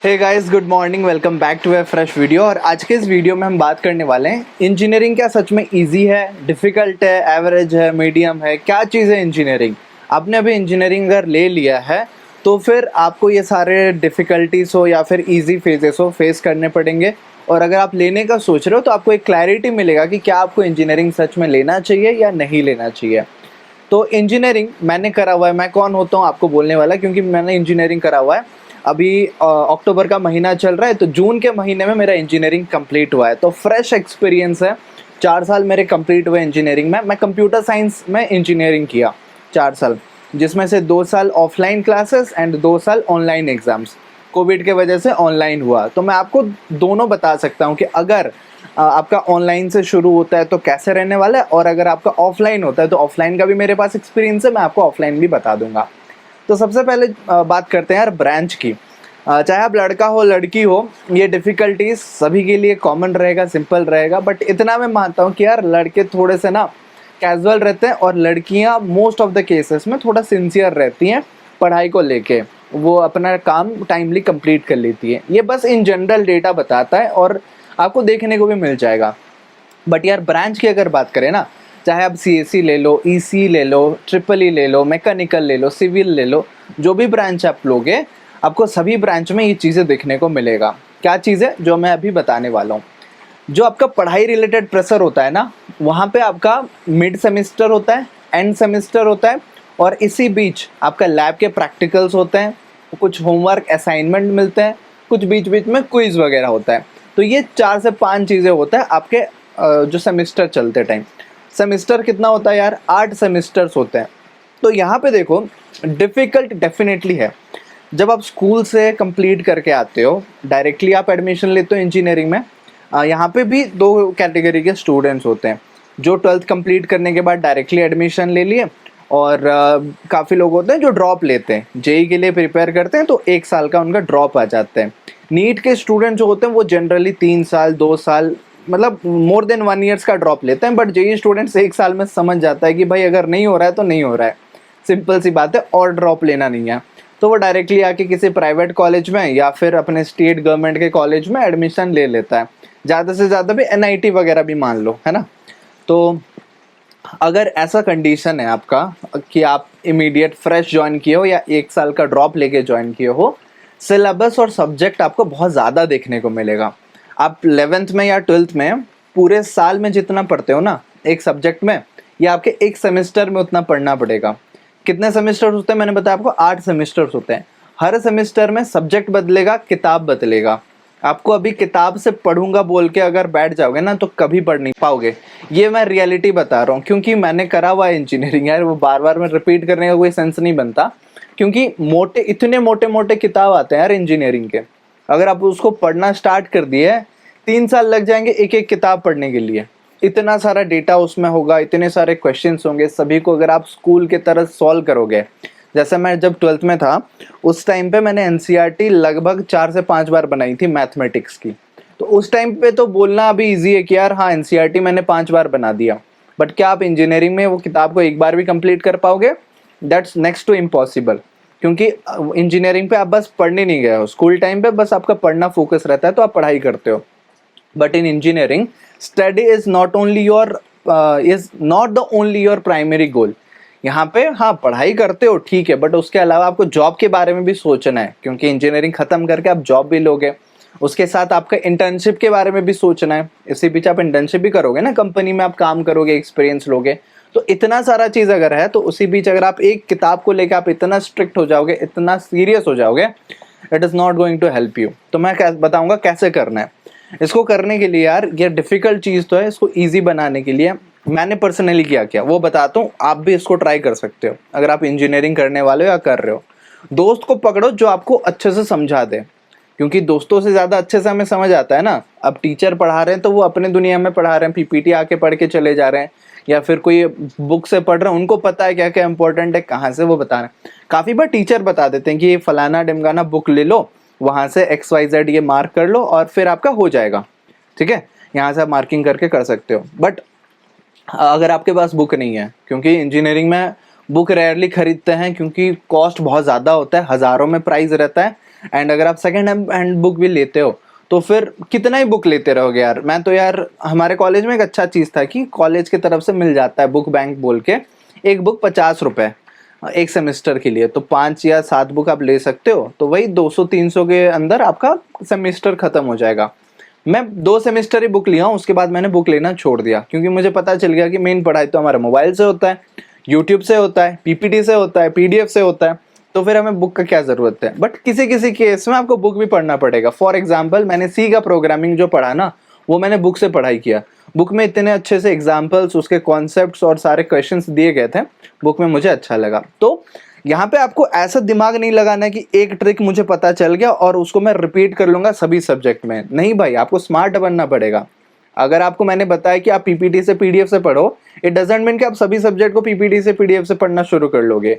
Hey guys, good morning. Welcome back to a fresh video. और आज के इस वीडियो में हम बात करने वाले हैं इंजीनियरिंग क्या सच में इजी है, डिफ़िकल्ट है, एवरेज है, मीडियम है, क्या चीज़ है इंजीनियरिंग। आपने अभी इंजीनियरिंग अगर ले लिया है तो फिर आपको ये सारे डिफ़िकल्टीज़ हो या फिर इजी फेजेस हो फेस करने पड़ेंगे। और अगर आप लेने का सोच रहे हो तो आपको एक क्लैरिटी मिलेगा कि क्या आपको इंजीनियरिंग सच में लेना चाहिए या नहीं लेना चाहिए। तो इंजीनियरिंग मैंने करा हुआ है। मैं कौन होता हूँ आपको बोलने वाला, क्योंकि मैंने इंजीनियरिंग करा हुआ है। अभी अक्टूबर का महीना चल रहा है तो जून के महीने में मेरा इंजीनियरिंग कंप्लीट हुआ है। तो फ्रेश एक्सपीरियंस है। 4 साल मेरे कंप्लीट हुए इंजीनियरिंग में। मैं कंप्यूटर साइंस में इंजीनियरिंग किया 4 साल, जिसमें से 2 साल ऑफलाइन क्लासेस एंड 2 साल ऑनलाइन एग्ज़ाम्स। कोविड के वजह से ऑनलाइन हुआ। तो मैं आपको दोनों बता सकता हूँ कि अगर आपका ऑनलाइन से शुरू होता है तो कैसे रहने वाला है, और अगर आपका ऑफलाइन होता है तो ऑफलाइन का भी मेरे पास एक्सपीरियंस है। मैं आपको ऑफलाइन भी बता दूंगा। तो सबसे पहले बात करते हैं यार ब्रांच की। चाहे आप लड़का हो लड़की हो, ये डिफ़िकल्टीज सभी के लिए कॉमन रहेगा, सिंपल रहेगा। बट इतना मैं मानता हूँ कि यार लड़के थोड़े से ना कैजुअल रहते हैं और लड़कियाँ मोस्ट ऑफ द केसेस में थोड़ा सिंसियर रहती हैं पढ़ाई को लेके। वो अपना काम टाइमली कंप्लीट कर लेती है। ये बस इन जनरल डेटा बताता है और आपको देखने को भी मिल जाएगा। बट यार ब्रांच की अगर बात करें ना, चाहे आप सीएससी ले लो, ईसी ले लो, ट्रिपल ई ले लो, मैकेनिकल ले लो, सिविल ले लो, जो भी ब्रांच आप लोगे आपको सभी ब्रांच में ये चीज़ें देखने को मिलेगा। क्या चीज़ है जो मैं अभी बताने वाला हूँ। जो आपका पढ़ाई रिलेटेड प्रेशर होता है ना, वहाँ पे आपका मिड सेमेस्टर होता है, एंड सेमेस्टर होता है, और इसी बीच आपका लैब के प्रैक्टिकल्स होते हैं, कुछ होमवर्क असाइनमेंट मिलते हैं, कुछ बीच बीच में क्विज वगैरह होता है। तो ये 4 से 5 चीज़ें होता है आपके जो सेमेस्टर चलते टाइम। सेमेस्टर कितना होता है यार? 8 सेमेस्टर्स होते हैं। तो यहाँ पे देखो, डिफ़िकल्ट डेफिनेटली है। जब आप स्कूल से कंप्लीट करके आते हो, डायरेक्टली आप एडमिशन लेते हो इंजीनियरिंग में। यहाँ पे भी 2 कैटेगरी के स्टूडेंट्स होते हैं, जो 12th कंप्लीट करने के बाद डायरेक्टली एडमिशन ले लिए, और काफ़ी लोग होते हैं जो ड्रॉप लेते हैं, जेई के लिए प्रिपेयर करते हैं तो 1 साल का उनका ड्रॉप आ जाता है। नीट के स्टूडेंट जो होते हैं वो जनरली 3 साल 2 साल मतलब मोर देन 1 ईयर्स का ड्रॉप लेते हैं। बट जेई स्टूडेंट्स 1 साल में समझ जाता है कि भाई अगर नहीं हो रहा है तो नहीं हो रहा है, सिंपल सी बात है, और ड्रॉप लेना नहीं है। तो वो डायरेक्टली आके किसी प्राइवेट कॉलेज में या फिर अपने स्टेट गवर्नमेंट के कॉलेज में एडमिशन ले लेता है। ज़्यादा से ज़्यादा भी एनआईटी वगैरह भी मान लो, है ना। तो अगर ऐसा कंडीशन है आपका कि आप इमीडिएट फ्रेश ज्वाइन किए हो या 1 साल का ड्रॉप लेके ज्वाइन किए हो, सिलेबस और सब्जेक्ट आपको बहुत ज़्यादा देखने को मिलेगा। आप 11th में या 12th में पूरे साल में जितना पढ़ते हो ना एक सब्जेक्ट में, या आपके एक सेमेस्टर में उतना पढ़ना पड़ेगा। कितने सेमेस्टर्स होते हैं? मैंने बताया आपको 8 सेमेस्टर्स होते हैं। हर सेमेस्टर में सब्जेक्ट बदलेगा, किताब बदलेगा। आपको अभी किताब से पढ़ूंगा बोल के अगर बैठ जाओगे ना तो कभी पढ़ नहीं पाओगे। ये मैं रियलिटी बता रहा हूँ, क्योंकि मैंने करा हुआ है इंजीनियरिंग यार। वो बार बार में रिपीट करने का कोई सेंस नहीं बनता, क्योंकि इतने मोटे मोटे किताब आते हैं यार इंजीनियरिंग के। अगर आप उसको पढ़ना स्टार्ट कर दिए, 3 साल लग जाएंगे एक एक किताब पढ़ने के लिए। इतना सारा डेटा उसमें होगा, इतने सारे क्वेश्चंस होंगे, सभी को अगर आप स्कूल के तरह सॉल्व करोगे। जैसे मैं जब 12th में था उस टाइम पे मैंने एनसीईआरटी लगभग 4 से 5 बार बनाई थी मैथमेटिक्स की। तो उस टाइम पे तो बोलना अभी ईजी है कि यार हाँ एनसीईआरटी मैंने 5 बार बना दिया। बट क्या आप इंजीनियरिंग में वो किताब को एक बार भी कंप्लीट कर पाओगे? That's next to impossible. क्योंकि इंजीनियरिंग पे आप बस पढ़ने नहीं गए हो, स्कूल टाइम पे बस आपका पढ़ना फोकस रहता है तो आप पढ़ाई करते हो। But in engineering study is not the only your primary goal. यहाँ पे हाँ पढ़ाई करते हो ठीक है, बट उसके अलावा आपको जॉब के बारे में भी सोचना है, क्योंकि इंजीनियरिंग खत्म करके आप जॉब भी लोगे। उसके साथ आपका इंटर्नशिप के बारे में भी सोचना है। इसी बीच आप इंटर्नशिप भी करोगे ना, कंपनी में आप काम करोगे, एक्सपीरियंस लोगे। तो इतना सारा चीज़ अगर है तो उसी बीच अगर आप एक किताब को लेकर आप इतना स्ट्रिक्ट हो जाओगे, इतना सीरियस हो जाओगे, it is not going to help you. तो मैं बताऊँगा कैसे करना है। इसको करने के लिए यार ये डिफ़िकल्ट चीज़ तो है, इसको ईजी बनाने के लिए मैंने पर्सनली क्या वो बताता हूँ। आप भी इसको ट्राई कर सकते हो अगर आप इंजीनियरिंग करने वाले हो या कर रहे हो। दोस्त को पकड़ो जो आपको अच्छे से समझा दे, क्योंकि दोस्तों से ज़्यादा अच्छे से हमें समझ आता है ना। अब टीचर पढ़ा रहे हैं तो वो अपने दुनिया में पढ़ा रहे हैं, पीपीटी आके पढ़ के चले जा रहे हैं, या फिर कोई बुक से पढ़ रहे हैं, उनको पता है क्या क्या इंपॉर्टेंट है, कहाँ से वो बता रहे हैं। काफ़ी बार टीचर बता देते हैं कि ये फलाना ढिमकाना बुक ले लो, वहाँ से XYZ ये मार्क कर लो और फिर आपका हो जाएगा, ठीक है। यहाँ से आप मार्किंग करके कर सकते हो। बट अगर आपके पास बुक नहीं है, क्योंकि इंजीनियरिंग में बुक रेयरली खरीदते हैं, क्योंकि कॉस्ट बहुत ज़्यादा होता है, हज़ारों में प्राइस रहता है। एंड अगर आप सेकेंड हैंड बुक भी लेते हो तो फिर कितना ही बुक लेते रहोगे यार। मैं तो यार, हमारे कॉलेज में एक अच्छा चीज़ था कि कॉलेज की तरफ से मिल जाता है बुक बैंक बोल के, एक बुक 50 रुपये एक सेमेस्टर के लिए, तो 5 या 7 बुक आप ले सकते हो, तो वही 200-300 के अंदर आपका सेमेस्टर खत्म हो जाएगा। मैं 2 सेमेस्टर ही बुक लिया हूँ, उसके बाद मैंने बुक लेना छोड़ दिया, क्योंकि मुझे पता चल गया कि मेन पढ़ाई तो हमारे मोबाइल से होता है, यूट्यूब से होता है, पीपीटी से होता है, पीडीएफ से होता है, तो फिर हमें बुक का क्या ज़रूरत है। बट किसी किसी केस में आपको बुक भी पढ़ना पड़ेगा। फॉर एग्जाम्पल, मैंने सी का प्रोग्रामिंग जो पढ़ा ना, वो मैंने बुक से पढ़ाई किया। बुक में इतने अच्छे से एग्जाम्पल्स, उसके कॉन्सेप्ट्स और सारे क्वेश्चंस दिए गए थे, बुक में मुझे अच्छा लगा। तो यहाँ पे आपको ऐसा दिमाग नहीं लगाना है कि एक ट्रिक मुझे पता चल गया और उसको मैं रिपीट कर लूँगा सभी सब्जेक्ट में। नहीं भाई, आपको स्मार्ट बनना पड़ेगा। अगर आपको मैंने बताया कि आप पीपीटी से पीडीएफ से पढ़ो, इट डजंट मीन कि आप सभी सब्जेक्ट को पीपीटी से पीडीएफ से पढ़ना शुरू कर लोगे।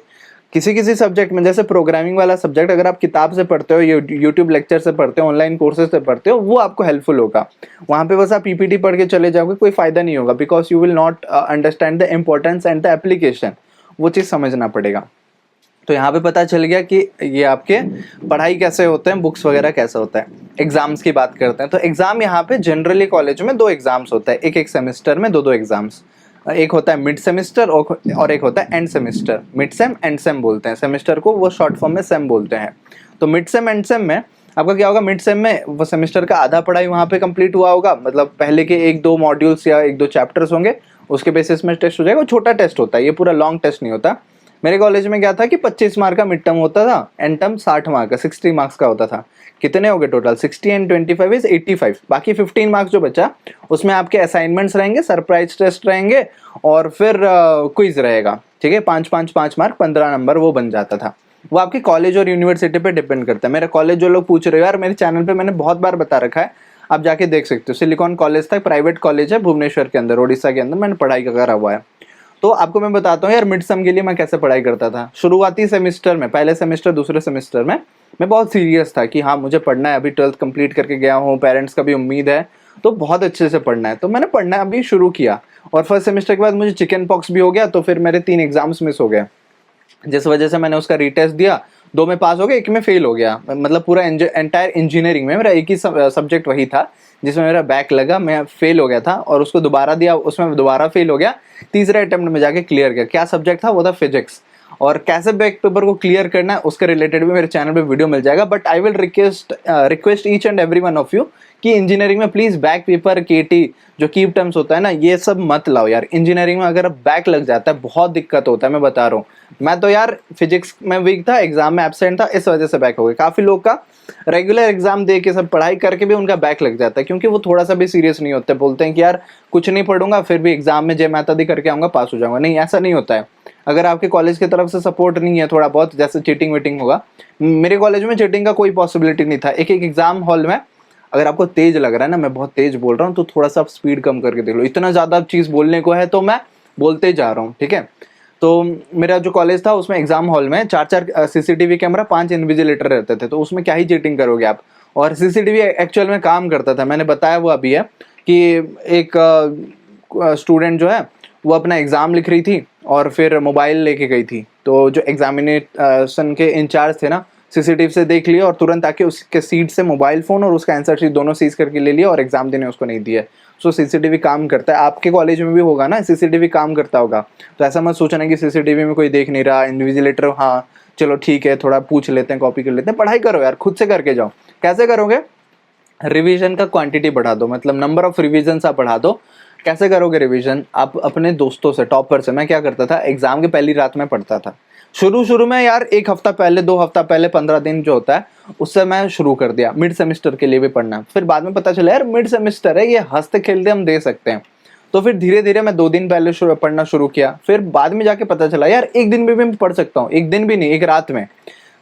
किसी किसी सब्जेक्ट में, जैसे प्रोग्रामिंग वाला सब्जेक्ट, अगर आप किताब से पढ़ते हो, यूट्यूब लेक्चर से पढ़ते हो, ऑनलाइन कोर्सेज से पढ़ते हो, वो आपको हेल्पफुल होगा। वहाँ पे बस आप पीपीटी पढ़ के चले जाओगे, कोई फायदा नहीं होगा, because you will not understand the importance and the application. वो चीज़ समझना पड़ेगा। तो यहाँ पे पता चल गया कि ये आपके पढ़ाई कैसे होते हैं, बुक्स वगैरह कैसे होता है। एग्जाम्स की बात करते हैं, तो एग्जाम यहाँ पे जनरली कॉलेज में 2 एग्जाम्स होता है, एक सेमेस्टर में 2 एग्जाम्स। एक होता है मिड सेमेस्टर और एक होता है end semester. Mid sem and same बोलते हैं, सेमेस्टर को वो शॉर्ट फॉर्म में सेम बोलते हैं। तो मिड सेम एंड सेम में आपका क्या होगा, मिड सेम में वो सेमेस्टर का आधा पढ़ाई वहाँ पे कंप्लीट हुआ होगा, मतलब पहले के 1-2 मॉड्यूल्स या 1-2 चैप्टर्स होंगे, उसके बेसिस में टेस्ट हो जाएगा। वो छोटा टेस्ट होता है, ये पूरा लॉन्ग टेस्ट नहीं होता। मेरे कॉलेज में क्या था कि 25 मार्क का मिड टर्म होता था, एंड टर्म 60 मार्क का, 60 मार्क्स का होता था। कितने हो गए टोटल, 60 एंड 25 इज 85। बाकी 15 मार्क्स जो बचा, उसमें आपके असाइनमेंट्स रहेंगे, सरप्राइज टेस्ट रहेंगे, और फिर क्विज रहेगा। ठीक है, 5-5 मार्क, 15 नंबर वो बन जाता था। वो आपके कॉलेज और यूनिवर्सिटी पे डिपेंड करता है। मेरा कॉलेज जो लोग पूछ रहे हो यार, मेरे चैनल पे मैंने बहुत बार बता रखा है, आप जाके देख सकते हो। सिलिकॉन कॉलेज था, प्राइवेट कॉलेज है भुवनेश्वर के अंदर, उड़ीसा के अंदर, मैंने पढ़ाई करा हुआ है। तो आपको मैं बताता हूँ यार, मिड सम के लिए मैं कैसे पढ़ाई करता था। शुरुआती सेमेस्टर में, पहले सेमेस्टर दूसरे सेमेस्टर में मैं बहुत सीरियस था कि हाँ मुझे पढ़ना है, अभी 12th कंप्लीट करके गया हूँ, पेरेंट्स का भी उम्मीद है, तो बहुत अच्छे से पढ़ना है। तो मैंने पढ़ना अभी शुरू किया, और फर्स्ट सेमेस्टर के बाद मुझे चिकन पॉक्स भी हो गया, तो फिर मेरे 3 एग्जाम्स मिस हो गए, जिस वजह से मैंने उसका रीटेस्ट दिया। 2 में पास हो गया, 1 में फेल हो गया। मतलब पूरा एंटायर इंजीनियरिंग में मेरा एक ही सब्जेक्ट वही था जिसमें मेरा बैक लगा, मैं फेल हो गया था, और उसको दोबारा दिया, उसमें दोबारा फेल हो गया। तीसरे अटेम्प्ट में जाके क्लियर किया। क्या सब्जेक्ट था, वो था फिजिक्स। और कैसे बैक पेपर को क्लियर करना है उसके रिलेटेड भी मेरे चैनल पे वीडियो मिल जाएगा। But I will request each and every one of you कि इंजीनियरिंग में प्लीज बैक पेपर, केटी जो कीप टर्म्स होता है ना, ये सब मत लाओ यार। इंजीनियरिंग में अगर बैक लग जाता है बहुत दिक्कत होता है, मैं बता रहा हूँ। मैं तो यार फिजिक्स में वीक था, एग्जाम में एब्सेंट था, इस वजह से बैक हो गया। काफी लोग का रेगुलर एग्जाम दे के, सब पढ़ाई करके भी उनका बैक लग जाता है, क्योंकि वो थोड़ा सा भी सीरियस नहीं होते। बोलते हैं कि यार कुछ नहीं पढ़ूंगा, फिर भी एग्जाम में जय माता दी करके आऊंगा, पास हो जाऊंगा। नहीं, ऐसा नहीं होता है। अगर आपके कॉलेज की तरफ से सपोर्ट नहीं है थोड़ा बहुत, जैसे चीटिंग वीटिंग होगा, मेरे कॉलेज में चीटिंग का कोई पॉसिबिलिटी नहीं था। एक एग्जाम हॉल में अगर आपको तेज लग रहा है ना, मैं बहुत तेज बोल रहा हूँ, तो थोड़ा सा आप स्पीड कम करके देख लो। इतना ज्यादा चीज बोलने को है तो मैं बोलते जा रहा हूँ, ठीक है। तो मेरा जो कॉलेज था उसमें एग्जाम हॉल में 4-4 सीसीटीवी कैमरा, 5 इन्विजिलेटर रहते थे, तो उसमें क्या ही चीटिंग करोगे आप। और सीसीटीवी एक्चुअल में काम करता था, मैंने बताया वो अभी है कि एक स्टूडेंट जो है वो अपना एग्ज़ाम लिख रही थी और फिर मोबाइल लेके गई थी, तो जो एग्जामिनेशन के इंचार्ज थे ना, सीसीटीवी से देख लिया और तुरंत आके उसके सीट से मोबाइल फ़ोन और उसका आंसर शीट दोनों सीज करके ले लिया और एग्जाम देने उसको नहीं दिया। सो सीसीटीवी काम करता है। आपके कॉलेज में भी होगा ना, सीसीटीवी काम करता होगा। तो ऐसा मत सोचना कि सीसीटीवी में कोई देख नहीं रहा, इन्विजिलेटर हाँ चलो ठीक है, थोड़ा पूछ लेते हैं, कॉपी कर लेते हैं। पढ़ाई करो यार, खुद से करके जाओ। कैसे करोगे, रिवीजन का क्वांटिटी बढ़ा दो, मतलब नंबर ऑफ रिवीजन आप बढ़ा दो। कैसे करोगे रिवीजन, आप अपने दोस्तों से, टॉपर से। मैं क्या करता था, एग्जाम के पहली रात में पढ़ता था। शुरू में यार 1 हफ्ता पहले, 2 हफ्ता पहले, 15 दिन जो होता है उससे मैं शुरू कर दिया मिड सेमेस्टर के लिए भी पढ़ना। फिर बाद में पता चला यार मिड सेमेस्टर है, ये हंसते खेलते हम दे सकते हैं। तो फिर धीरे धीरे मैं 2 दिन पहले पढ़ना शुरू किया। फिर बाद में जाके पता चला यार 1 दिन भी मैं पढ़ सकता हूँ। 1 दिन भी नहीं, 1 रात में।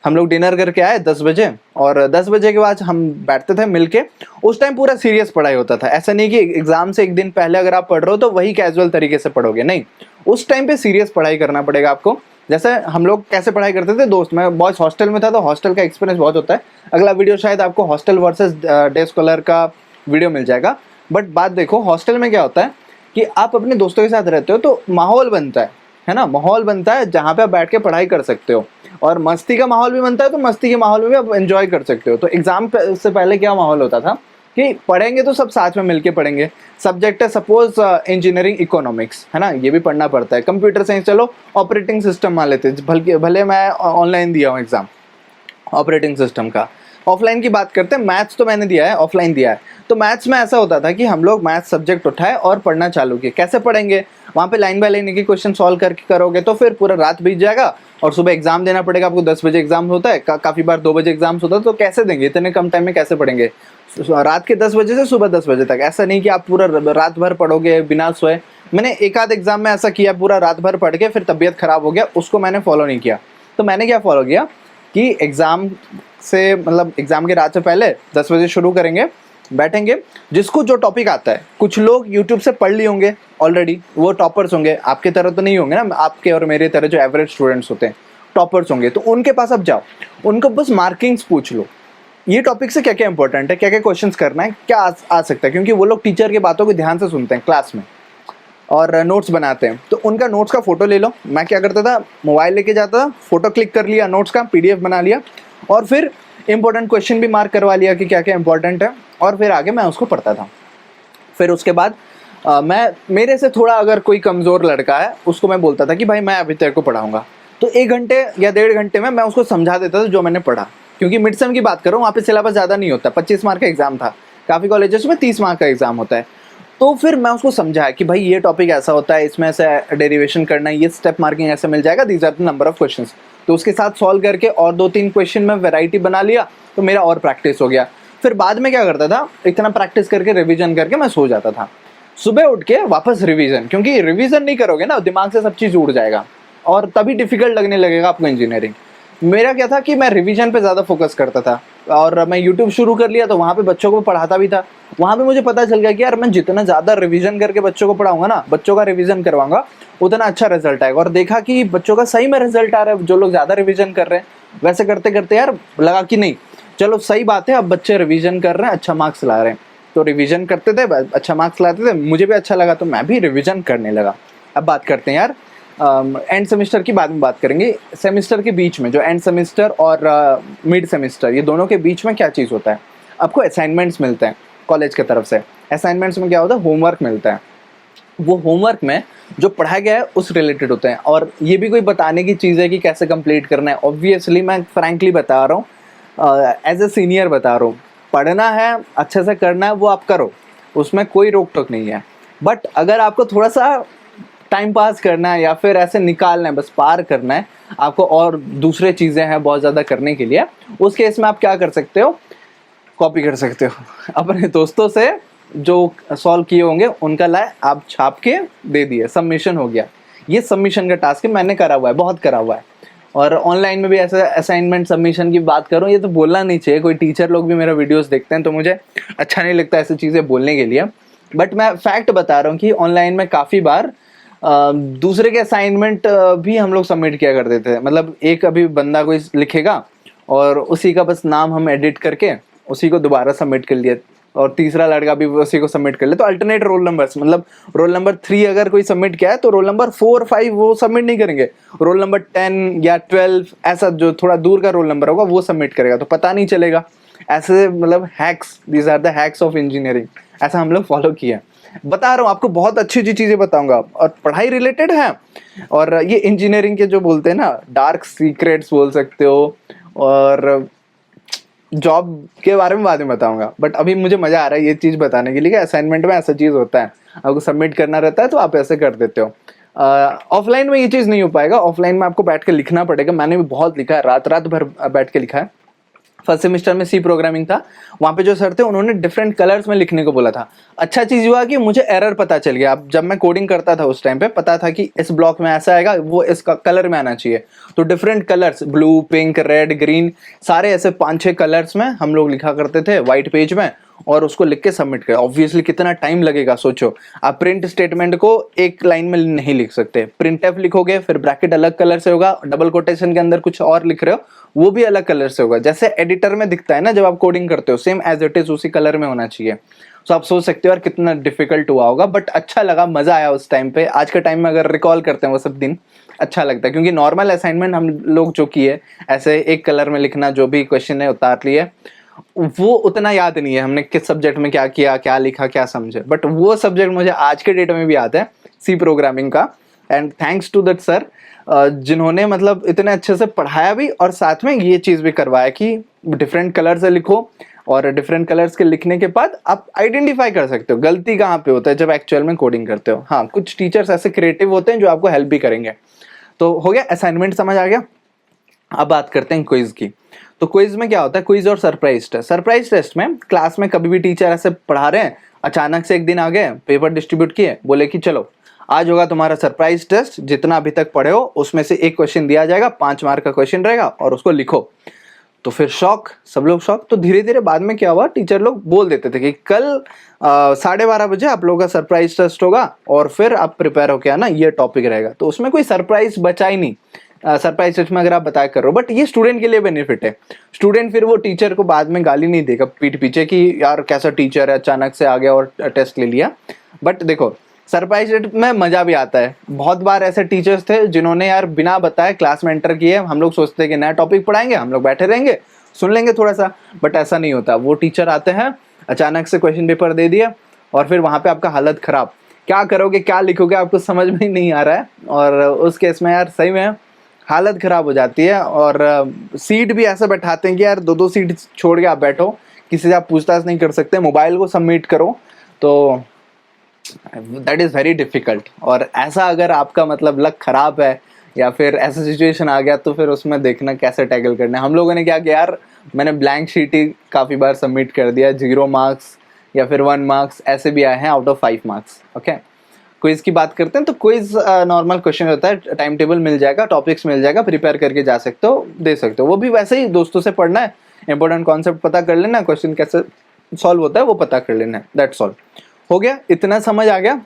हम लोग डिनर करके आए 10 बजे, और 10 बजे के बाद हम बैठते थे मिलके। उस टाइम पूरा सीरियस पढ़ाई होता था। ऐसा नहीं कि एग्जाम से 1 दिन पहले अगर आप पढ़ रहे हो तो वही कैजुअल तरीके से पढ़ोगे, नहीं। उस टाइम पे सीरियस पढ़ाई करना पड़ेगा आपको। जैसे हम लोग कैसे पढ़ाई करते थे दोस्त, मैं बॉयज हॉस्टल में था तो हॉस्टल का एक्सपीरियंस बहुत होता है। अगला वीडियो शायद आपको हॉस्टल वर्सेस डे स्कॉलर का वीडियो मिल जाएगा। बट बात देखो, हॉस्टल में क्या होता है कि आप अपने दोस्तों के साथ रहते हो तो माहौल बनता है है ना, माहौल बनता है जहाँ पे आप बैठ के पढ़ाई कर सकते हो, और मस्ती का माहौल भी बनता है, तो मस्ती के माहौल में भी आप एंजॉय कर सकते हो। तो एग्जाम से पहले क्या माहौल होता था कि पढ़ेंगे तो सब साथ में मिलके पढ़ेंगे। सब्जेक्ट है सपोज इंजीनियरिंग इकोनॉमिक्स, है ना, ये भी पढ़ना पड़ता है। कंप्यूटर साइंस चलो ऑपरेटिंग सिस्टम मान लेते हैं, भले मैं ऑनलाइन दिया हूँ एग्जाम ऑपरेटिंग सिस्टम का। ऑफलाइन की बात करते हैं, मैथ्स तो मैंने दिया है, ऑफलाइन दिया है। तो मैथ्स में ऐसा होता था कि हम लोग मैथ्स सब्जेक्ट उठाए और पढ़ना चालू किए। कैसे पढ़ेंगे, वहाँ पे लाइन बाय लाइन एक क्वेश्चन सॉल्व करके करोगे तो फिर पूरा रात बीत जाएगा, और सुबह एग्जाम देना पड़ेगा आपको। 10 बजे एग्जाम होता है, काफ़ी बार 2 बजे एग्जाम्स होता है, तो कैसे देंगे इतने कम टाइम में, कैसे पढ़ेंगे रात के 10 बजे से सुबह 10 बजे तक। ऐसा नहीं कि आप पूरा रात भर पढ़ोगे बिना सोए। मैंने एक आध एग्जाम में ऐसा किया, पूरा रात भर पढ़ के फिर तबीयत खराब हो गया, उसको मैंने फॉलो नहीं किया। तो मैंने क्या फॉलो किया कि एग्ज़ाम से मतलब एग्ज़ाम के रात से पहले 10 बजे शुरू करेंगे, बैठेंगे, जिसको जो टॉपिक आता है। कुछ लोग यूट्यूब से पढ़ लिए होंगे ऑलरेडी, वो टॉपर्स होंगे, आपके तरह तो नहीं होंगे ना, आपके और मेरे तरह जो एवरेज स्टूडेंट्स होते हैं, टॉपर्स होंगे। तो उनके पास आप जाओ, उनको बस मार्किंग्स पूछ लो, ये टॉपिक से क्या क्या इंपॉर्टेंट है, क्या क्या क्वेश्चंस करना है, क्या आ सकता है, क्योंकि वो लोग टीचर की बातों को ध्यान से सुनते हैं क्लास में और नोट्स बनाते हैं। तो उनका नोट्स का फोटो ले लो। मैं क्या करता था, मोबाइल लेके जाता था, फोटो क्लिक कर लिया नोट्स का, पीडीएफ बना लिया, और फिर इंपॉर्टेंट क्वेश्चन भी मार्क करवा लिया कि क्या क्या इंपॉर्टेंट है, और फिर आगे मैं उसको पढ़ता था। फिर उसके बाद मैं मेरे से थोड़ा अगर कोई कमज़ोर लड़का है, उसको मैं बोलता था कि भाई मैं अभी तेरे को पढ़ाऊँगा। तो 1 घंटे या 1.5 घंटे में मैं उसको समझा देता था जो मैंने पढ़ा। क्योंकि मिड सेम की बात करूँ, वहाँ पे सिलेबस ज़्यादा नहीं होता, 25 मार्क का एग्जाम था। काफ़ी कॉलेजेस में 30 मार्क का एग्जाम होता है। तो फिर मैं उसको समझाया कि भाई ये टॉपिक ऐसा होता है, इसमें ऐसे डेरिवेशन करना है, ये स्टेप मार्किंग ऐसे मिल जाएगा, these are the number of questions. तो उसके साथ सॉल्व करके और 2-3 क्वेश्चन में वैरायटी बना लिया, तो मेरा और प्रैक्टिस हो गया। फिर बाद में क्या करता था, इतना प्रैक्टिस करके रिवीजन करके मैं सो जाता था। सुबह उठ के वापस रिवीजन, क्योंकि रिवीजन नहीं करोगे ना, दिमाग से सब चीज़ उड़ जाएगा और तभी डिफिकल्ट लगने लगेगा आपको इंजीनियरिंग। मेरा क्या था कि मैं रिवीजन पे ज़्यादा फोकस करता था, और मैं यूट्यूब शुरू कर लिया, तो वहाँ पे बच्चों को पढ़ाता भी था। वहाँ पे मुझे पता चल गया कि यार मैं जितना ज़्यादा रिवीजन करके बच्चों को पढ़ाऊंगा ना, बच्चों का रिवीजन करवाऊंगा, उतना अच्छा रिजल्ट आएगा। और देखा कि बच्चों का सही में रिजल्ट आ रहा है, जो लोग ज़्यादा रिवीजन कर रहे हैं। वैसे करते करते यार लगा कि नहीं, चलो सही बात है, अब बच्चे रिवीजन कर रहे हैं, अच्छा मार्क्स ला रहे हैं। तो रिवीजन करते थे, अच्छा मार्क्स लाते थे, मुझे भी अच्छा लगा, तो मैं भी रिवीजन करने लगा। अब बात करते हैं यार एंड सेमेस्टर की, बाद में बात करेंगे। सेमेस्टर के बीच में जो एंड सेमेस्टर और मिड सेमेस्टर, ये दोनों के बीच में क्या चीज़ होता है, आपको असाइनमेंट्स मिलते हैं कॉलेज की तरफ से। असाइनमेंट्स में क्या होता है, होमवर्क मिलता है। वो होमवर्क में जो पढ़ाया गया है उस रिलेटेड होते हैं, और ये भी कोई बताने की चीज़ है कि कैसे कंप्लीट करना है। ऑब्वियसली मैं फ्रैंकली बता रहा हूँ, एज ए सीनियर बता रहा हूँ, पढ़ना है, अच्छे से करना है, वो आप करो, उसमें कोई रोक टोक नहीं है। बट अगर आपको थोड़ा सा टाइम पास करना है या फिर ऐसे निकालना है, बस पार करना है आपको, और दूसरे चीज़ें हैं बहुत ज़्यादा करने के लिए, उस केस में आप क्या कर सकते हो, कॉपी कर सकते हो अपने दोस्तों से, जो सॉल्व किए होंगे उनका लाए आप छाप के दे दिए, सबमिशन हो गया। ये सबमिशन का टास्क है, मैंने करा हुआ है, बहुत करा हुआ है। और ऑनलाइन में भी ऐसा असाइनमेंट सबमिशन की बात करूँ, ये तो बोलना नहीं चाहिए, कोई टीचर लोग भी मेरा वीडियोस देखते हैं तो मुझे अच्छा नहीं लगता ऐसी चीज़ें बोलने के लिए। बट मैं फैक्ट बता रहा हूँ कि ऑनलाइन में काफ़ी बार दूसरे के असाइनमेंट भी हम लोग सबमिट किया करते थे। मतलब एक अभी बंदा कोई लिखेगा और उसी का बस नाम हम एडिट करके उसी को दोबारा सबमिट कर लिया, और तीसरा लड़का भी उसी को सबमिट कर ले। तो अल्टरनेट रोल नंबर्स, मतलब रोल नंबर 3 अगर कोई सबमिट किया है तो रोल नंबर 4, 5 वो सबमिट नहीं करेंगे, रोल नंबर 10 या 12 ऐसा जो थोड़ा दूर का रोल नंबर होगा वो सबमिट करेगा, तो पता नहीं चलेगा। ऐसे मतलब hacks, these are the hacks of engineering, ऐसा हम लोग फॉलो किया। बता रहा हूँ आपको, बहुत अच्छी अच्छी चीज़ें बताऊंगा, और पढ़ाई रिलेटेड है, और ये इंजीनियरिंग के जो बोलते हैं ना डार्क सीक्रेट्स बोल सकते हो, और जॉब के बारे में बाद में बताऊंगा। बट अभी मुझे मज़ा आ रहा है ये चीज़ बताने के लिए कि असाइनमेंट में ऐसा चीज़ होता है, आपको सबमिट करना रहता है तो आप ऐसे कर देते हो। ऑफलाइन में ये चीज़ नहीं हो पाएगा, ऑफलाइन में आपको बैठ के लिखना पड़ेगा। मैंने भी बहुत लिखा है, रात रात भर बैठ के लिखा है। फर्स्ट सेमेस्टर में सी प्रोग्रामिंग था, वहाँ पे जो सर थे उन्होंने डिफरेंट कलर्स में लिखने को बोला था। अच्छा चीज़ हुआ कि मुझे एरर पता चल गया। अब जब मैं कोडिंग करता था उस टाइम पे पता था कि इस ब्लॉक में ऐसा आएगा, वो इसका कलर में आना चाहिए। तो different colours, blue, pink, red, green, सारे ऐसे 5-6 कलर्स में हम लोग लिखा करते थे वाइट पेज में, और उसको लिख के सबमिट करें। ऑब्वियसली कितना टाइम लगेगा सोचो। आप प्रिंट स्टेटमेंट को एक लाइन में नहीं लिख सकते, प्रिंट एफ लिखोगे फिर ब्रैकेट अलग कलर से होगा, डबल कोटेशन के अंदर कुछ और लिख रहे हो वो भी अलग कलर से होगा। जैसे एडिटर में दिखता है ना जब आप कोडिंग करते हो, सेम एज इट इज उसी कलर में होना चाहिए। तो आप सोच सकते हो यार कितना डिफिकल्ट हुआ होगा, बट अच्छा लगा, मजा आया उस टाइम पे। आज के टाइम में अगर रिकॉल करते हैं वो सब दिन, अच्छा लगता है, क्योंकि नॉर्मल असाइनमेंट हम लोग जो किए ऐसे एक कलर में लिखना, जो भी क्वेश्चन है उतार लिए, वो उतना याद नहीं है हमने किस सब्जेक्ट में क्या किया, क्या लिखा, क्या समझे। बट वो सब्जेक्ट मुझे आज के डेट में भी याद है, सी प्रोग्रामिंग का। And thanks to that sir जिन्होंने मतलब इतने अच्छे से पढ़ाया भी और साथ में ये चीज़ भी करवाया कि डिफरेंट कलर से लिखो, और डिफरेंट कलर्स के लिखने के बाद आप आइडेंटिफाई कर सकते हो गलती कहाँ पे होता है जब एक्चुअल में कोडिंग करते हो। हाँ, कुछ टीचर्स ऐसे क्रिएटिव होते हैं जो आपको हेल्प भी करेंगे। तो हो गया, असाइनमेंट समझ आ गया। अब बात करते हैं क्विज की। तो क्विज में क्या होता है, क्विज और सरप्राइज टेस्ट। सरप्राइज टेस्ट में क्लास में कभी भी टीचर ऐसे पढ़ा रहे हैं, अचानक से एक दिन आ गए, पेपर डिस्ट्रीब्यूट किए, बोले कि चलो आज होगा तुम्हारा सरप्राइज टेस्ट, जितना अभी तक पढ़े हो उसमें से एक क्वेश्चन दिया जाएगा, 5 मार्क का क्वेश्चन रहेगा और उसको लिखो। तो फिर शौक, सब लोग शौक। तो धीरे धीरे बाद में क्या हुआ, टीचर लोग बोल देते थे कि कल 12:30 बजे आप लोगों का सरप्राइज टेस्ट होगा और फिर आप प्रिपेयर होके आना, ये टॉपिक रहेगा। तो उसमें कोई सरप्राइज बचा ही नहीं सरप्राइज टेस्ट में, अगर आप बताया कर रहे हो। बट ये स्टूडेंट के लिए बेनिफिट है। स्टूडेंट फिर वो टीचर को बाद में गाली नहीं देगा पीठ पीछे कि यार कैसा टीचर है, अचानक से आ गया और टेस्ट ले लिया। बट देखो सरप्राइज टेस्ट में मजा भी आता है। बहुत बार ऐसे टीचर्स थे जिन्होंने यार बिना बताए क्लास में एंटर किए। हम लोग सोचते हैं कि नया टॉपिक पढ़ाएंगे, हम लोग बैठे रहेंगे, सुन लेंगे थोड़ा सा, बट ऐसा नहीं होता। वो टीचर आते हैं, अचानक से क्वेश्चन पेपर दे दिया और फिर वहां पे आपका हालत खराब, क्या करोगे, क्या लिखोगे, आपको समझ में ही नहीं आ रहा है। और उस केस में यार सही में हालत खराब हो जाती है। और सीट भी ऐसे बैठाते हैं कि यार 2-2 सीट छोड़ के आप बैठो, किसी से आप पूछताछ नहीं कर सकते, मोबाइल को सबमिट करो। तो दैट इज़ वेरी डिफिकल्ट। और ऐसा अगर आपका मतलब लक खराब है या फिर ऐसा सिचुएशन आ गया तो फिर उसमें देखना कैसे टैकल करना है। हम लोगों ने क्या किया यार, मैंने ब्लैंक शीट ही काफ़ी बार सबमिट कर दिया, 0 मार्क्स या फिर 1 मार्क्स ऐसे भी आए हैं out of 5 marks. Okay, quiz की बात करते हैं। तो क्विज नॉर्मल क्वेश्चन होता है, टाइम टेबल मिल जाएगा, टॉपिक्स मिल जाएगा, प्रिपेयर करके जा सकते हो, दे सकते हो। वो भी वैसे ही दोस्तों से पढ़ना है, इंपॉर्टेंट कॉन्सेप्ट पता कर लेना, क्वेश्चन कैसे सॉल्व होता है वो पता कर लेना है, दैट्स ऑल। हो गया, इतना समझ आ गया।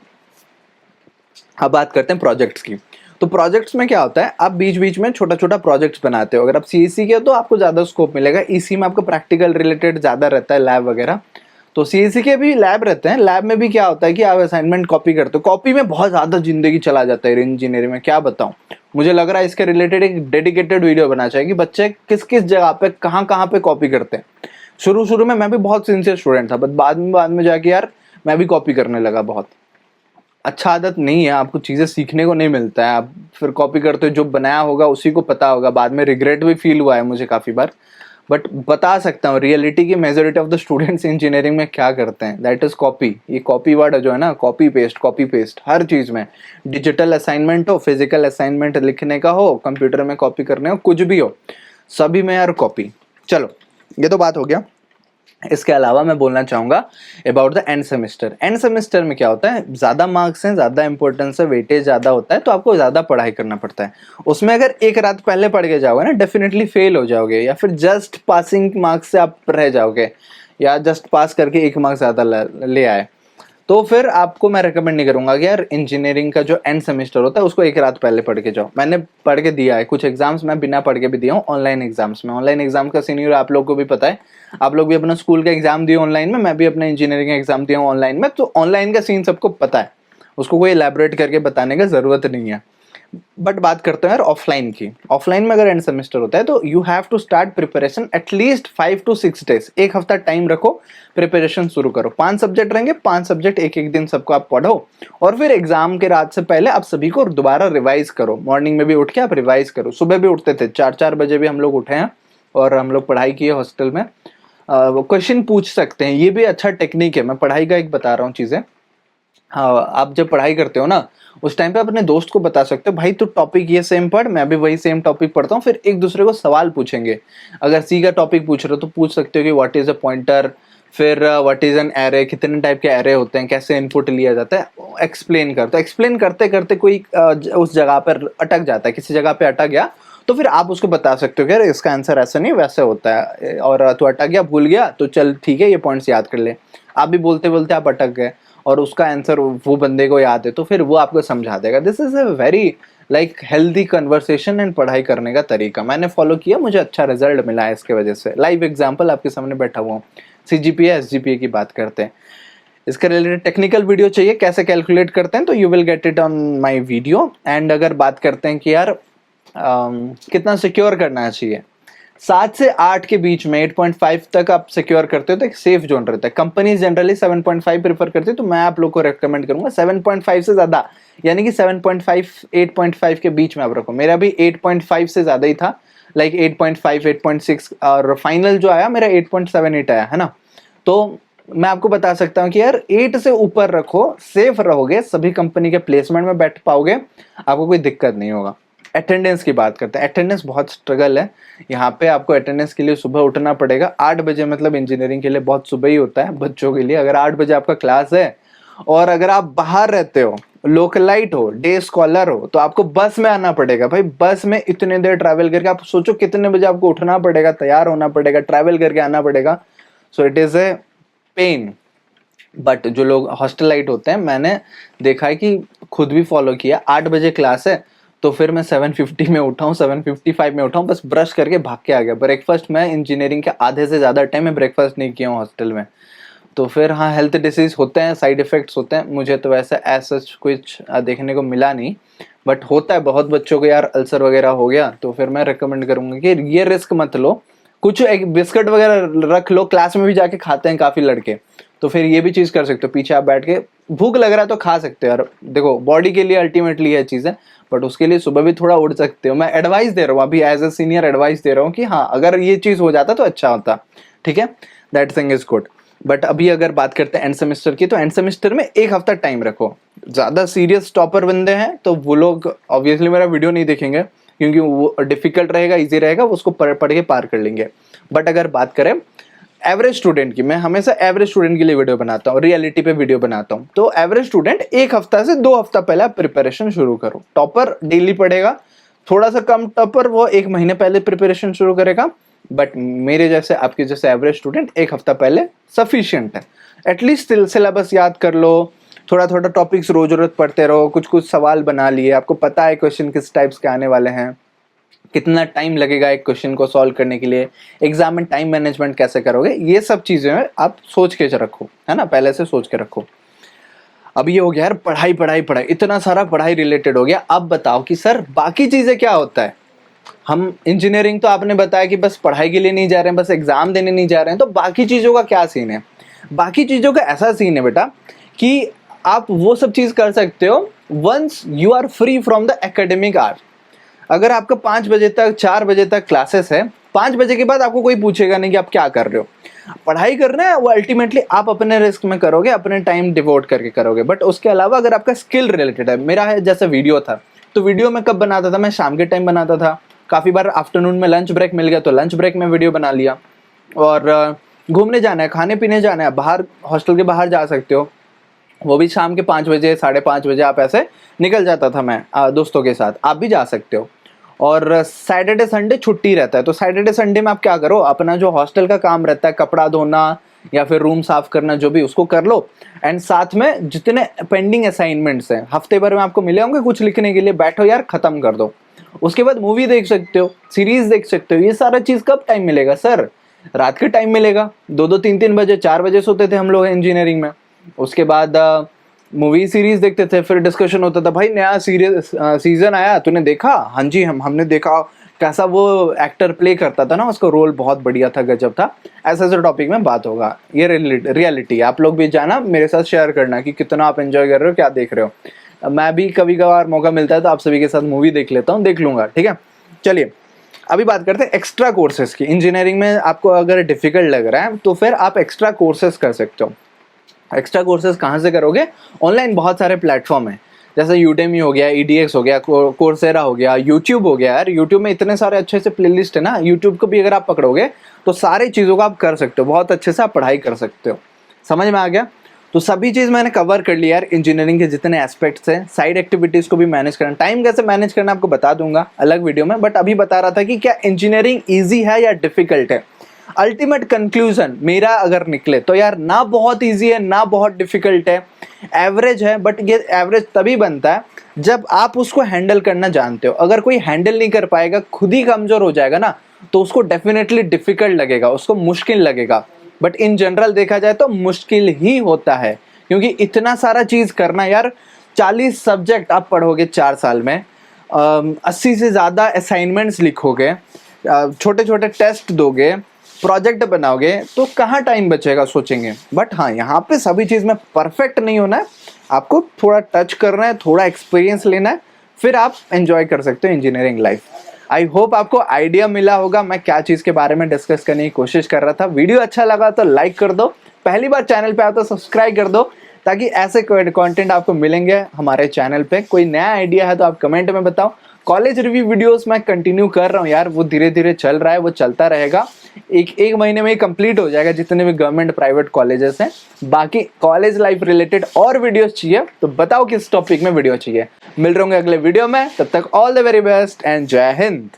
अब बात करते हैं प्रोजेक्ट्स की। तो प्रोजेक्ट्स में क्या होता है, आप बीच बीच में छोटा छोटा प्रोजेक्ट्स बनाते हो। अगर आप सीएससी के हो तो आपको ज़्यादा स्कोप मिलेगा, ईसी में आपको प्रैक्टिकल रिलेटेड ज़्यादा रहता है, लैब वगैरह। तो सीएससी के भी लैब रहते हैं। लैब में भी क्या होता है कि आप असाइनमेंट कॉपी करते हो, कॉपी में बहुत ज़्यादा जिंदगी चला जाता है इंजीनियरिंग में, क्या बताऊँ। मुझे लग रहा है इसके रिलेटेड एक डेडिकेटेड वीडियो बना चाहिए कि बच्चे किस किस जगह पे कहाँ कहाँ पे कॉपी करते हैं। शुरू शुरू में मैं भी बहुत सिंसियर स्टूडेंट था, बट बाद में जाके यार मैं भी कॉपी करने लगा। बहुत अच्छा आदत नहीं है, आपको चीज़ें सीखने को नहीं मिलता है, आप फिर कॉपी करते हो, जो बनाया होगा उसी को पता होगा। बाद में रिग्रेट भी फील हुआ है मुझे काफ़ी बार, बट बता सकता हूँ रियलिटी की majority of the students engineering में क्या करते हैं, दैट इज कॉपी। ये कॉपी वर्ड जो है ना, कॉपी पेस्ट हर चीज़ में। डिजिटल असाइनमेंट हो, फिजिकल असाइनमेंट लिखने का हो, कंप्यूटर में कॉपी करने हो, कुछ भी हो, सभी में यार कॉपी। चलो ये तो बात हो गया। इसके अलावा मैं बोलना चाहूँगा about the end semester. End semester में क्या होता है, ज़्यादा मार्क्स हैं, ज़्यादा इंपॉर्टेंस है, वेटेज ज़्यादा होता है, तो आपको ज़्यादा पढ़ाई करना पड़ता है। उसमें अगर एक रात पहले पढ़ के जाओगे ना, डेफिनेटली फेल हो जाओगे, या फिर जस्ट पासिंग मार्क्स से आप रह जाओगे, या जस्ट पास करके 1 मार्क्स ज़्यादा ले आए, तो फिर आपको मैं रेकमेंड नहीं करूंगा कि यार इंजीनियरिंग का जो एंड सेमेस्टर होता है उसको एक रात पहले पढ़ के जाओ। मैंने पढ़ के दिया है कुछ एग्जाम्स, मैं बिना पढ़ के भी दिया हूँ ऑनलाइन एग्जाम्स में। ऑनलाइन एग्जाम का सीनियर आप लोग को भी पता है, आप लोग भी अपना स्कूल का एग्जाम दिए ऑनलाइन में, मैं भी अपना इंजीनियरिंग का एग्जाम दिया हूँ ऑनलाइन में। तो ऑनलाइन का सीन सबको पता है, उसको कोई एलैबोरेट करके बताने का जरूरत नहीं है। बट बात करते हैं यार ऑफलाइन की। ऑफलाइन में अगर एंड सेमेस्टर होता है तो you have to start preparation at least 5 to 6 days, 1 हफ्ता टाइम रखो, प्रिपरेशन शुरू करो। 5 सब्जेक्ट रहेंगे, 5 सब्जेक्ट एक दिन सबको आप पढ़ो, और फिर एग्जाम के रात से पहले आप सभी को दोबारा रिवाइज करो। मॉर्निंग में भी उठ के आप रिवाइज करो। सुबह भी उठते थे, 4-4 बजे भी हम लोग उठे हैं और हम लोग पढ़ाई की है हॉस्टल में। क्वेश्चन पूछ सकते हैं, ये भी अच्छा टेक्निक है। मैं पढ़ाई का एक बता रहा हूँ चीजें। हाँ, आप जब पढ़ाई करते हो ना उस टाइम पे अपने दोस्त को बता सकते हो, भाई तू टॉपिक ये सेम पढ़, मैं भी वही सेम टॉपिक पढ़ता हूँ। फिर एक दूसरे को सवाल पूछेंगे। अगर सी का टॉपिक पूछ रहे हो तो पूछ सकते हो कि व्हाट इज अ पॉइंटर, फिर व्हाट इज एन एरे, कितने टाइप के एरे होते हैं, कैसे इनपुट लिया जाता है, एक्सप्लेन कर। तो एक्सप्लेन करते करते कोई उस जगह पर अटक जाता है, किसी जगह पे अटक गया तो फिर आप उसको बता सकते हो कि अरे इसका आंसर ऐसा नहीं वैसे होता है, और तू अटक गया, भूल गया, तो चल ठीक है ये पॉइंट्स याद कर ले। आप भी बोलते बोलते आप अटक गए और उसका आंसर वो बंदे को याद है, तो फिर वो आपको समझा देगा। This is a very like healthy conversation and पढ़ाई करने का तरीका। मैंने फॉलो किया, मुझे अच्छा रिजल्ट मिला है इसके वजह से। लाइव एग्जाम्पल आपके सामने बैठा हुआ हूँ। CGPA SGPA की बात करते हैं, इसके रिलेटेड टेक्निकल वीडियो चाहिए कैसे कैलकुलेट करते हैं, तो you will get it on my video. And अगर बात करते हैं कि यार कितना सिक्योर करना चाहिए, 7 से 8 के बीच में 8.5 तक आप सिक्योर करते हो तो एक सेफ जोन रहता है। कंपनी जनरली 7.5 प्रेफर करती है, तो मैं आप लोग को रेकमेंड करूंगा 7.5 से ज्यादा, यानी कि 7.5 8.5 के बीच में आप रखो। मेरा भी 8.5 से ज्यादा ही था, लाइक 8.5 8.6, और फाइनल जो आया मेरा 8.78 आया है ना। तो मैं आपको बता सकता हूँ कि यार 8 से ऊपर रखो, सेफ रहोगे, सभी कंपनी के प्लेसमेंट में बैठ पाओगे, आपको कोई दिक्कत नहीं होगा। अटेंडेंस की बात करते हैं। अटेंडेंस बहुत स्ट्रगल है यहाँ पे, आपको अटेंडेंस के लिए सुबह उठना पड़ेगा 8 बजे, मतलब इंजीनियरिंग के लिए बहुत सुबह ही होता है बच्चों के लिए। अगर 8 बजे आपका क्लास है और अगर आप बाहर रहते हो, लोकलाइट हो, डे स्कॉलर हो, तो आपको बस में आना पड़ेगा। भाई बस में इतने देर ट्रैवल करके, आप सोचो कितने बजे आपको उठना पड़ेगा, तैयार होना पड़ेगा, ट्रैवल करके आना पड़ेगा। So it is a pain. But जो लोग हॉस्टलाइट होते हैं, मैंने देखा है कि खुद भी फॉलो किया, 8 बजे क्लास है तो फिर मैं 7:50 में उठा हूँ, 7:55 में उठा हूँ, बस ब्रश करके भाग के आ गया। ब्रेकफास्ट, मैं इंजीनियरिंग के आधे से ज़्यादा टाइम में ब्रेकफास्ट नहीं किया हूँ हॉस्टल में। तो फिर हाँ, हेल्थ डिसीज होते हैं, साइड इफेक्ट्स होते हैं। मुझे तो वैसे ऐसा कुछ देखने को मिला नहीं, बट होता है बहुत बच्चों को यार, अल्सर वगैरह हो गया। तो फिर मैं रिकमेंड करूँगा कि ये रिस्क मत लो, कुछ एक बिस्किट वगैरह रख लो, क्लास में भी जाके खाते हैं काफ़ी लड़के, तो फिर ये भी चीज़ कर सकते हो। पीछे आप बैठ के, भूख लग रहा है तो खा सकते हो यार, देखो बॉडी के लिए अल्टीमेटली है चीज़ें, बट उसके लिए सुबह भी थोड़ा उठ सकते हो। मैं एडवाइस दे रहा हूँ अभी, एज ए सीनियर एडवाइस दे रहा हूँ कि हाँ, अगर ये चीज़ हो जाता तो अच्छा होता, ठीक है, that thing is good. But अभी अगर बात करते हैं एंड सेमेस्टर की, तो एंड सेमेस्टर में 1 हफ्ता टाइम रखो। ज़्यादा सीरियस टॉपर बंदे हैं तो वो लोग ऑब्वियसली मेरा वीडियो नहीं देखेंगे, क्योंकि वो डिफिकल्ट रहेगा, ईजी रहेगा, उसको पढ़ के पार कर लेंगे। बट अगर बात करें एवरेज स्टूडेंट की, मैं हमेशा एवरेज स्टूडेंट के लिए वीडियो बनाता हूँ, रियलिटी पे वीडियो बनाता हूँ। तो एवरेज स्टूडेंट 1 हफ्ता से 2 हफ्ता पहले आप प्रिपरेशन शुरू करो। टॉपर डेली पढ़ेगा, थोड़ा सा कम टॉपर वो 1 महीने पहले प्रिपरेशन शुरू करेगा, बट मेरे जैसे, आपके जैसे एवरेज स्टूडेंट 1 हफ्ता पहले सफिशियंट है। एटलीस्ट सिलेबस याद कर लो, थोड़ा थोड़ा टॉपिक्स रोज रोज पढ़ते रहो, कुछ कुछ सवाल बना लिए, आपको पता है क्वेश्चन किस टाइप्स के आने वाले हैं, कितना टाइम लगेगा एक क्वेश्चन को सॉल्व करने के लिए, एग्जाम में टाइम मैनेजमेंट कैसे करोगे, ये सब चीजें आप सोच के रखो, है ना, पहले से सोच के रखो। अब ये हो गया यार पढ़ाई पढ़ाई पढ़ाई, इतना सारा पढ़ाई रिलेटेड हो गया। अब बताओ कि सर बाकी चीजें क्या होता है। हम इंजीनियरिंग तो आपने बताया कि बस पढ़ाई के लिए नहीं जा रहे हैं, बस एग्जाम देने नहीं जा रहे हैं, तो बाकी चीजों का क्या सीन है। बाकी चीजों का ऐसा सीन है बेटा कि आप वो सब चीज कर सकते हो once you are free from the academic hour. अगर आपका 5 बजे तक 4 बजे तक क्लासेस है, 5 बजे के बाद आपको कोई पूछेगा नहीं कि आप क्या कर रहे हो। पढ़ाई करना है वो अल्टीमेटली आप अपने रिस्क में करोगे, अपने टाइम डिवोट करके करोगे। बट उसके अलावा अगर आपका स्किल रिलेटेड है, मेरा है जैसे वीडियो था, तो वीडियो में कब बनाता था, मैं शाम के टाइम बनाता था, काफ़ी बार आफ्टरनून में लंच ब्रेक मिल गया तो लंच ब्रेक में वीडियो बना लिया। और घूमने जाना है, खाने पीने जाना है, बाहर हॉस्टल के बाहर जा सकते हो, वो भी शाम के 5 बजे 5:30 बजे आप ऐसे निकल जाता था मैं दोस्तों के साथ, आप भी जा सकते हो। और सैटरडे संडे छुट्टी रहता है, तो सैटरडे संडे में आप क्या करो, अपना जो हॉस्टल का काम रहता है, कपड़ा धोना या फिर रूम साफ करना, जो भी, उसको कर लो। एंड साथ में जितने पेंडिंग असाइनमेंट्स हैं हफ्ते भर में आपको मिले होंगे कुछ लिखने के लिए, बैठो यार खत्म कर दो। उसके बाद मूवी देख सकते हो, सीरीज देख सकते हो। ये सारा चीज कब टाइम मिलेगा सर, रात के टाइम मिलेगा। 2-2 3-3 बजे 4 बजे सोते थे हम लोग इंजीनियरिंग में। उसके बाद मूवी सीरीज देखते थे, फिर डिस्कशन होता था, भाई नया सीजन आया तूने देखा, हाँ जी हमने देखा, कैसा वो एक्टर प्ले करता था ना, उसका रोल बहुत बढ़िया था, गजब था। ऐसे ऐसे टॉपिक में बात होगा। ये रियलिटी, आप लोग भी जाना मेरे साथ शेयर करना कि कितना आप एंजॉय कर रहे हो, क्या देख रहे हो। मैं भी कभी कभार मौका मिलता है तो आप सभी के साथ मूवी देख लेता हूँ, देख लूंगा, ठीक है। चलिए अभी बात करते हैं एक्स्ट्रा कोर्सेज की। इंजीनियरिंग में आपको अगर डिफिकल्ट लग रहा है तो फिर आप एक्स्ट्रा कोर्सेज कर सकते हो। एक्स्ट्रा कोर्सेज कहाँ से करोगे, ऑनलाइन बहुत सारे प्लेटफॉर्म हैं, जैसे यूडेमी हो गया, EDX हो गया, कोर्सेरा हो गया, यूट्यूब हो गया। यार यूट्यूब में इतने सारे अच्छे से प्लेलिस्ट है ना, यूट्यूब को भी अगर आप पकड़ोगे तो सारी चीज़ों को आप कर सकते हो, बहुत अच्छे से आप पढ़ाई कर सकते हो। समझ में आ गया। तो सभी चीज़ मैंने कवर कर लिया यार, इंजीनियरिंग के जितने एस्पेक्ट्स हैं, साइड एक्टिविटीज़ को भी मैनेज करना, टाइम कैसे मैनेज करना आपको बता दूंगा अलग वीडियो में, बट अभी बता रहा था कि क्या इंजीनियरिंग ईजी है या डिफिकल्ट है। अल्टीमेट कंक्लूजन मेरा अगर निकले तो यार ना बहुत ईजी है ना बहुत डिफिकल्ट है, एवरेज है। बट ये एवरेज तभी बनता है जब आप उसको हैंडल करना जानते हो। अगर कोई हैंडल नहीं कर पाएगा, खुद ही कमजोर हो जाएगा ना, तो उसको डेफिनेटली डिफिकल्ट लगेगा, उसको मुश्किल लगेगा। बट इन जनरल देखा जाए तो मुश्किल ही होता है, क्योंकि इतना सारा चीज करना यार, 40 सब्जेक्ट आप पढ़ोगे 4 साल में, 80 से ज्यादा असाइनमेंट्स लिखोगे, छोटे छोटे टेस्ट दोगे, प्रोजेक्ट बनाओगे, तो कहाँ टाइम बचेगा सोचेंगे। बट हाँ, यहाँ पे सभी चीज में परफेक्ट नहीं होना है, आपको थोड़ा टच करना है, थोड़ा एक्सपीरियंस लेना है, फिर आप एंजॉय कर सकते हो इंजीनियरिंग लाइफ। आई होप आपको आइडिया मिला होगा मैं क्या चीज के बारे में डिस्कस करने की कोशिश कर रहा था। वीडियो अच्छा लगा तो लाइक कर दो, पहली बार चैनल पे आओ तो सब्सक्राइब कर दो, ताकि ऐसे कंटेंट आपको मिलेंगे हमारे चैनल पे। कोई नया आइडिया है तो आप कमेंट में बताओ। कॉलेज रिव्यू वीडियोस मैं कंटिन्यू कर रहा हूँ यार, वो धीरे धीरे चल रहा है, वो चलता रहेगा। एक महीने में ही कंप्लीट हो जाएगा जितने भी गवर्नमेंट प्राइवेट कॉलेजेस हैं। बाकी कॉलेज लाइफ रिलेटेड और वीडियोस चाहिए तो बताओ किस टॉपिक में वीडियो चाहिए। मिल रहे होंगे अगले वीडियो में, तब तक all the very best and जय हिंद।